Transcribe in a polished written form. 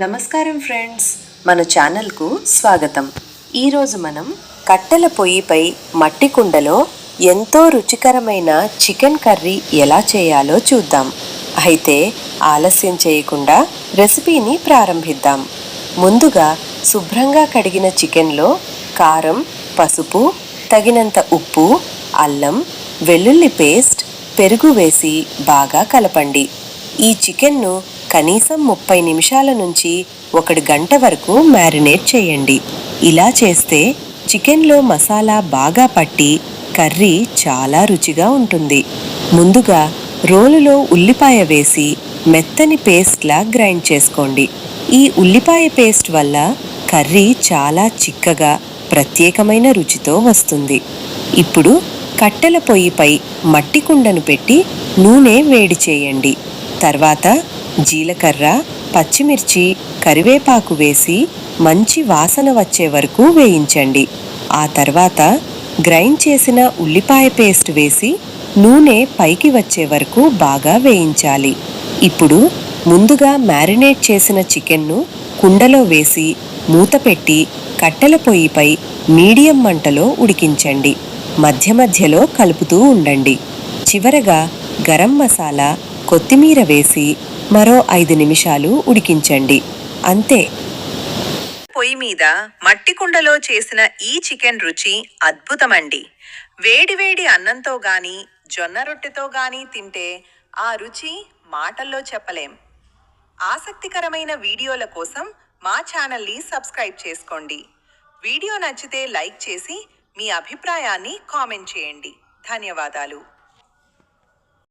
నమస్కారం ఫ్రెండ్స్, మన ఛానల్కు స్వాగతం. ఈరోజు మనం కట్టెల పొయ్యిపై మట్టి కుండలో ఎంతో రుచికరమైన చికెన్ కర్రీ ఎలా చేయాలో చూద్దాం. అయితే ఆలస్యం చేయకుండా రెసిపీని ప్రారంభిద్దాం. ముందుగా శుభ్రంగా కడిగిన చికెన్లో కారం, పసుపు, తగినంత ఉప్పు, అల్లం, వెల్లుల్లి పేస్ట్, పెరుగు వేసి బాగా కలపండి. ఈ చికెన్ను కనీసం 30 నిమిషాల నుంచి 1 గంట వరకు మ్యారినేట్ చేయండి. ఇలా చేస్తే చికెన్లో మసాలా బాగా పట్టి కర్రీ చాలా రుచిగా ఉంటుంది. ముందుగా రోలులో ఉల్లిపాయ వేసి మెత్తని పేస్ట్లా గ్రైండ్ చేసుకోండి. ఈ ఉల్లిపాయ పేస్ట్ వల్ల కర్రీ చాలా చిక్కగా ప్రత్యేకమైన రుచితో వస్తుంది. ఇప్పుడు కట్టెల పొయ్యిపై మట్టి కుండను పెట్టి నూనె వేడి చేయండి. తర్వాత జీలకర్ర, పచ్చిమిర్చి, కరివేపాకు వేసి మంచి వాసన వచ్చే వరకు వేయించండి. ఆ తర్వాత గ్రైండ్ చేసిన ఉల్లిపాయ పేస్ట్ వేసి నూనె పైకి వచ్చే వరకు బాగా వేయించాలి. ఇప్పుడు ముందుగా మ్యారినేట్ చేసిన చికెన్ను కుండలో వేసి మూత పెట్టి కట్టెల పొయ్యిపై మీడియం మంటలో ఉడికించండి. మధ్య మధ్యలో కలుపుతూ ఉండండి. చివరగా గరం మసాలా, కొత్తిమీర వేసి మరో 5 నిమిషాలు ఉడికించండి. అంతే. పొయ్యి మీద మట్టి కుండలో చేసిన ఈ చికెన్ రుచి అద్భుతమండి. వేడివేడి అన్నంతో గాని జొన్న రొట్టెతో గాని తింటే ఆ రుచి మాటల్లో చెప్పలేం. ఆసక్తికరమైన వీడియోల కోసం మా ఛానల్ని సబ్స్క్రైబ్ చేసుకోండి. వీడియో నచ్చితే లైక్ చేసి మీ అభిప్రాయాన్ని కామెంట్ చేయండి. ధన్యవాదాలు.